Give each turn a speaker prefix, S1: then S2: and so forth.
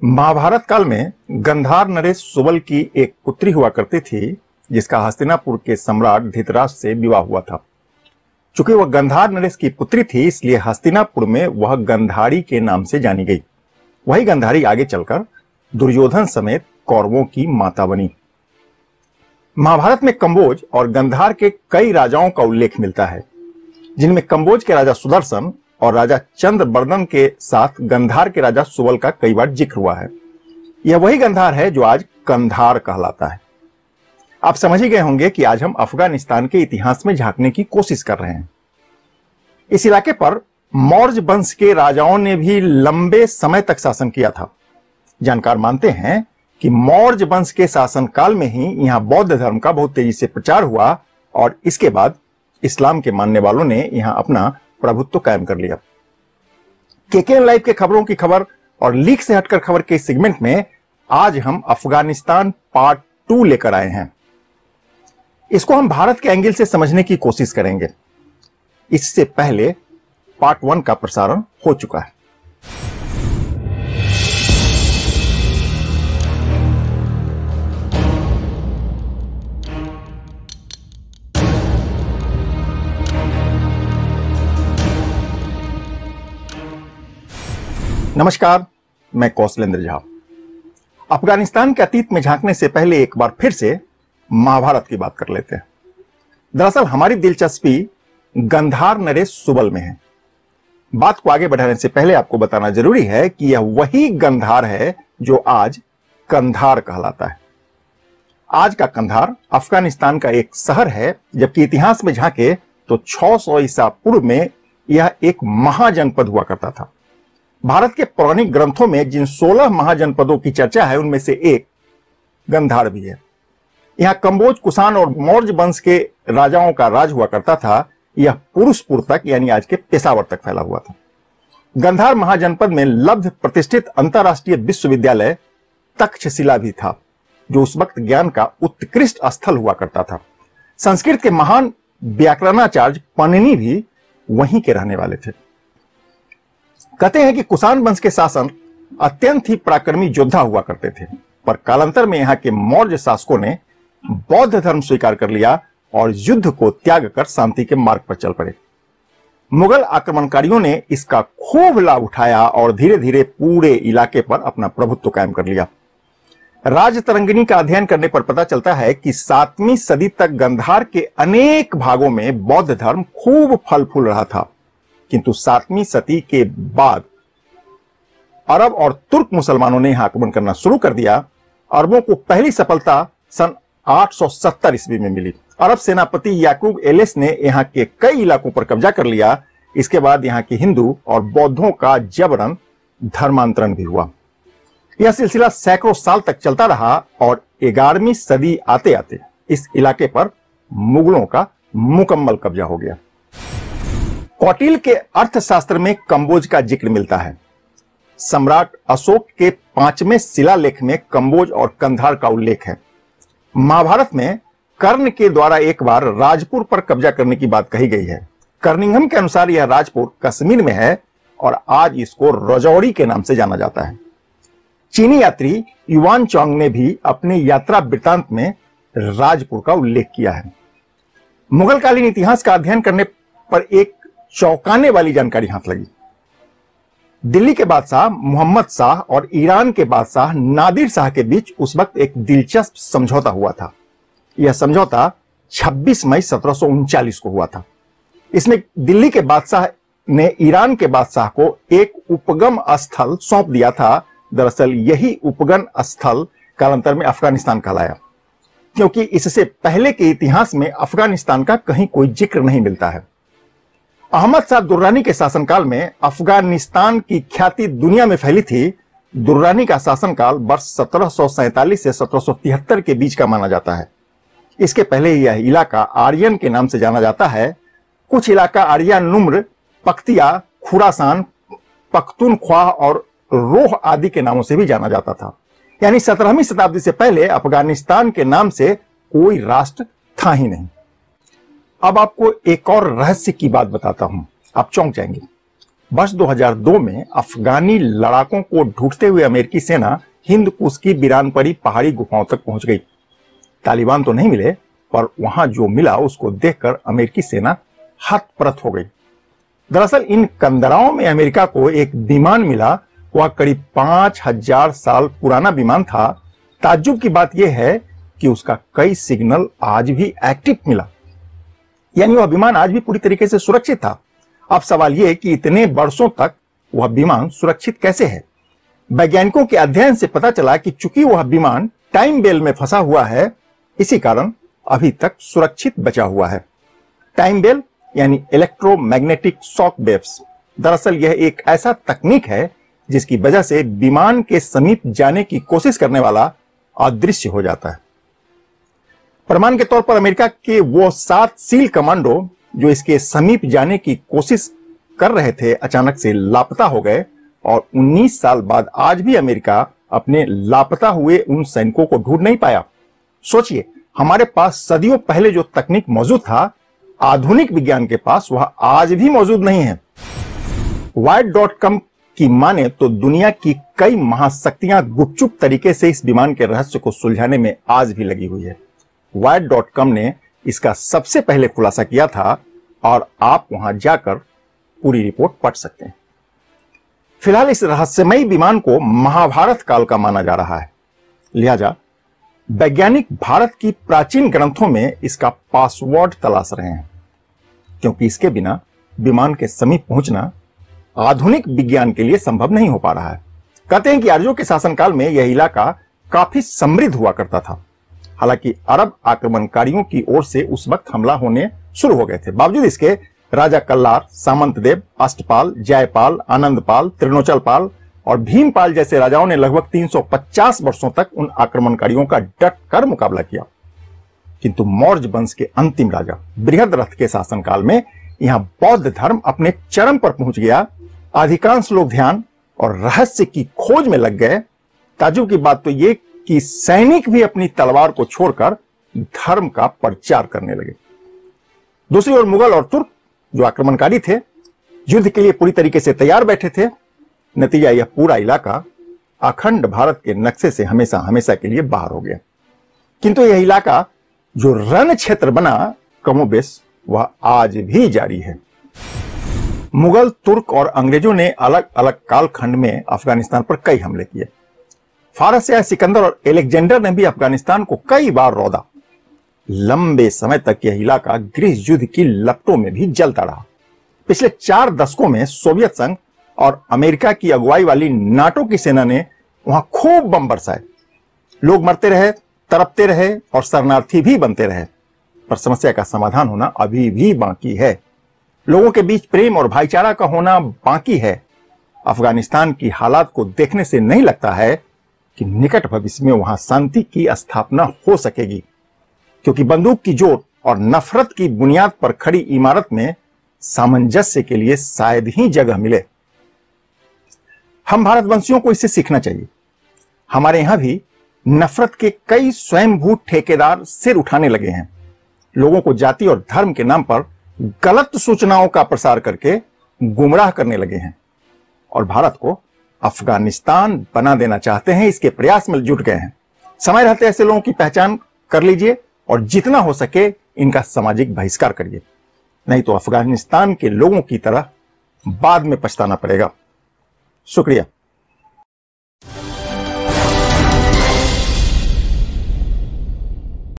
S1: महाभारत काल में गंधार नरेश सुबल की एक पुत्री हुआ करती थी, जिसका हस्तिनापुर के सम्राट धृतराष्ट्र से विवाह हुआ था। चूंकि वह गंधार नरेश की पुत्री थी, इसलिए हस्तिनापुर में वह गंधारी के नाम से जानी गई। वही गंधारी आगे चलकर दुर्योधन समेत कौरवों की माता बनी। महाभारत में कंबोज और गंधार के कई राजाओं का उल्लेख मिलता है, जिनमें कंबोज के राजा सुदर्शन और राजा चंद्रबर्धन के साथ गंधार के राजा सुबल का कई बार जिक्र हुआ है। यह वही गंधार है जो आज कंधार कहलाता है। आप समझ ही गए होंगे कि आज हम अफगानिस्तान के इतिहास में झांकने की कोशिश कर रहे हैं। इस इलाके पर मौर्य वंश के राजाओं ने भी लंबे समय तक शासन किया था। जानकार मानते हैं कि मौर्य वंश के शासनकाल में ही यहां बौद्ध धर्म का बहुत तेजी से प्रचार हुआ और इसके बाद इस्लाम के मानने वालों ने यहां अपना प्रभुत्व कायम कर लिया। केकेएन लाइव के खबरों की खबर और लीक से हटकर खबर के सेगमेंट में आज हम अफगानिस्तान पार्ट 2 लेकर आए हैं। इसको हम भारत के एंगल से समझने की कोशिश करेंगे। इससे पहले पार्ट 1 का प्रसारण हो चुका है। नमस्कार, मैं कौशलेंद्र झा। अफगानिस्तान के अतीत में झांकने से पहले एक बार फिर से महाभारत की बात कर लेते हैं। दरअसल हमारी दिलचस्पी गंधार नरेश सुबल में है। बात को आगे बढ़ाने से पहले आपको बताना जरूरी है कि यह वही गंधार है जो आज कंधार कहलाता है। आज का कंधार अफगानिस्तान का एक शहर है, जबकि इतिहास में झांके तो 600 ईसा पूर्व में यह एक महाजनपद हुआ करता था। भारत के पौराणिक ग्रंथों में जिन 16 महाजनपदों की चर्चा है, उनमें से एक गंधार भी है। यहां कंबोज, कुषाण और मौर्य वंश के राजाओं का राज हुआ करता था। यह पुरुषपुर तक यानी आज के पेशावर तक फैला हुआ था। गंधार महाजनपद में लब्ध प्रतिष्ठित अंतरराष्ट्रीय विश्वविद्यालय तक्षशिला भी था, जो उस वक्त ज्ञान का उत्कृष्ट स्थल हुआ करता था। संस्कृत के महान व्याकरणाचार्य पनिनी भी वहीं के रहने वाले थे। कहते हैं कि कुषाण वंश के शासक अत्यंत ही पराक्रमी योद्धा हुआ करते थे, पर कालांतर में यहाँ के मौर्य शासकों ने बौद्ध धर्म स्वीकार कर लिया और युद्ध को त्याग कर शांति के मार्ग पर चल पड़े। मुगल आक्रमणकारियों ने इसका खूब लाभ उठाया और धीरे धीरे पूरे इलाके पर अपना प्रभुत्व कायम कर लिया। राजतरंगिणी का अध्ययन करने पर पता चलता है कि 7वीं सदी तक गंधार के अनेक भागों में बौद्ध धर्म खूब फल फूल रहा था, किंतु 7वीं सदी के बाद अरब और तुर्क मुसलमानों ने यहां आक्रमण करना शुरू कर दिया। अरबों को पहली सफलता सन 870 ईस्वी में मिली। अरब सेनापति याकूब एलिस ने यहां के कई इलाकों पर कब्जा कर लिया। इसके बाद यहां के हिंदू और बौद्धों का जबरन धर्मांतरण भी हुआ। यह सिलसिला सैकड़ों साल तक चलता रहा और 11वीं सदी आते आते इस इलाके पर मुगलों का मुकम्मल कब्जा हो गया। कौटिल्य के अर्थशास्त्र में कंबोज का जिक्र मिलता है। सम्राट अशोक के 5वें शिलालेख में कंबोज और कंधार का उल्लेख है। महाभारत में कर्ण के द्वारा एक बार राजपुर पर कब्जा करने की बात कही गई है। कर्निंघम के अनुसार यह राजपुर कश्मीर में है और आज इसको रजौरी के नाम से जाना जाता है। चीनी यात्री युआन चौंग ने भी अपनी यात्रा वृत्तांत में राजपुर का उल्लेख किया है। मुगलकालीन इतिहास का अध्ययन करने पर एक चौंकाने वाली जानकारी हाथ लगी। दिल्ली के बादशाह मोहम्मद शाह और ईरान के बादशाह नादिर शाह के बीच उस वक्त एक दिलचस्प समझौता हुआ था। यह समझौता 26 मई 1739 को हुआ था। इसमें दिल्ली के बादशाह ने ईरान के बादशाह को एक उपगम स्थल सौंप दिया था। दरअसल यही उपगम स्थल कालांतर में अफगानिस्तान कहलाया, क्योंकि इससे पहले के इतिहास में अफगानिस्तान का कहीं कोई जिक्र नहीं मिलता है। अहमद शाह दुर्रानी के शासनकाल में अफगानिस्तान की ख्याति दुनिया में फैली थी। दुर्रानी का शासनकाल वर्ष 1747 से 1773 के बीच का माना जाता है। इसके पहले यह इलाका आर्यन के नाम से जाना जाता है। कुछ इलाका आर्या नुम्र, पख्तिया, खुरासान, पख्तूनख्वा और रोह आदि के नामों से भी जाना जाता था। यानी 17वीं शताब्दी से पहले अफगानिस्तान के नाम से कोई राष्ट्र था ही नहीं। अब आपको एक और रहस्य की बात बताता हूं, आप चौंक जाएंगे। वर्ष 2002 में अफगानी लड़ाकों को ढूंढते हुए अमेरिकी सेना हिंद कुश की बिरानपरी पहाड़ी गुफाओं तक पहुंच गई। तालिबान तो नहीं मिले, पर वहां जो मिला उसको देखकर अमेरिकी सेना हतप्रत हो गई। दरअसल इन कंदराओं में अमेरिका को एक विमान मिला। वह करीब 5000 साल पुराना विमान था। ताज्जुब की बात यह है कि उसका कई सिग्नल आज भी एक्टिव मिला, यानी वह विमान आज भी पूरी तरीके से सुरक्षित था। अब सवाल यह कि इतने वर्षों तक वह विमान सुरक्षित कैसे है? वैज्ञानिकों के अध्ययन से पता चला कि चूंकि वह विमान टाइम बेल में फंसा हुआ है, इसी कारण अभी तक सुरक्षित बचा हुआ है। टाइम बेल यानी इलेक्ट्रोमैग्नेटिक शॉक वेव्स। दरअसल यह एक ऐसा तकनीक है जिसकी वजह से विमान के समीप जाने की कोशिश करने वाला अदृश्य हो जाता है। प्रमाण के तौर पर अमेरिका के वो 7 सील कमांडो जो इसके समीप जाने की कोशिश कर रहे थे, अचानक से लापता हो गए और 19 साल बाद आज भी अमेरिका अपने लापता हुए उन सैनिकों को ढूंढ नहीं पाया। सोचिए, हमारे पास सदियों पहले जो तकनीक मौजूद था, आधुनिक विज्ञान के पास वह आज भी मौजूद नहीं है। Wired.com की माने तो दुनिया की कई महाशक्तियां गुपचुप तरीके से इस विमान के रहस्य को सुलझाने में आज भी लगी हुई है। Wired.com ने इसका सबसे पहले खुलासा किया था और आप वहां जाकर पूरी रिपोर्ट पढ़ सकते हैं। फिलहाल इस रहस्यमयी विमान को महाभारत काल का माना जा रहा है, लिहाजा वैज्ञानिक भारत की प्राचीन ग्रंथों में इसका पासवर्ड तलाश रहे हैं, क्योंकि इसके बिना विमान के समीप पहुंचना आधुनिक विज्ञान के लिए संभव नहीं हो पा रहा है। कहते हैं कि आर्यों के शासनकाल में यह इलाका काफी समृद्ध हुआ करता था। हालांकि अरब आक्रमणकारियों की ओर से उस वक्त हमला होने शुरू हो गए थे। बावजूद इसके राजा कल्लार, सामंतदेव, अष्टपाल, जयपाल, आनंदपाल, त्रिनोचलपाल और भीमपाल जैसे राजाओं ने लगभग 350 वर्षों तक उन आक्रमणकारियों का डट कर मुकाबला किया। किंतु मौर्य वंश के अंतिम राजा बृहद्रथ के शासनकाल में यहां बौद्ध धर्म अपने चरम पर पहुंच गया। अधिकांश लोग ध्यान और रहस्य की खोज में लग गए। ताज्जुब की बात तो यह कि सैनिक भी अपनी तलवार को छोड़कर धर्म का प्रचार करने लगे। दूसरी ओर मुगल और तुर्क जो आक्रमणकारी थे, युद्ध के लिए पूरी तरीके से तैयार बैठे थे। नतीजा यह पूरा इलाका अखंड भारत के नक्शे से हमेशा हमेशा के लिए बाहर हो गया। किंतु यह इलाका जो रण क्षेत्र बना, कमोबेश वह आज भी जारी है। मुगल, तुर्क और अंग्रेजों ने अलग अलग कालखंड में अफगानिस्तान पर कई हमले किए। फारस या सिकंदर और एलेक्जेंडर ने भी अफगानिस्तान को कई बार रौंदा। लंबे समय तक यह इलाका गृह युद्ध की लपटों में भी जलता रहा। पिछले 4 दशकों में सोवियत संघ और अमेरिका की अगुवाई वाली नाटो की सेना ने वहां खूब बम बरसाए। लोग मरते रहे, तड़पते रहे और शरणार्थी भी बनते रहे, पर समस्या का समाधान होना अभी भी बाकी है। लोगों के बीच प्रेम और भाईचारा का होना बाकी है। अफगानिस्तान की हालात को देखने से नहीं लगता है कि निकट भविष्य में वहां शांति की स्थापना हो सकेगी, क्योंकि बंदूक की जोर और नफरत की बुनियाद पर खड़ी इमारत में सामंजस्य के लिए शायद ही जगह मिले। हम भारतवंशियों को इससे सीखना चाहिए। हमारे यहां भी नफरत के कई स्वयंभू ठेकेदार सिर उठाने लगे हैं। लोगों को जाति और धर्म के नाम पर गलत सूचनाओं का प्रसार करके गुमराह करने लगे हैं और भारत को अफगानिस्तान बना देना चाहते हैं। इसके प्रयास में जुट गए हैं। समय रहते ऐसे लोगों की पहचान कर लीजिए और जितना हो सके इनका सामाजिक बहिष्कार करिए, नहीं तो अफगानिस्तान के लोगों की तरह बाद में पछताना पड़ेगा। शुक्रिया।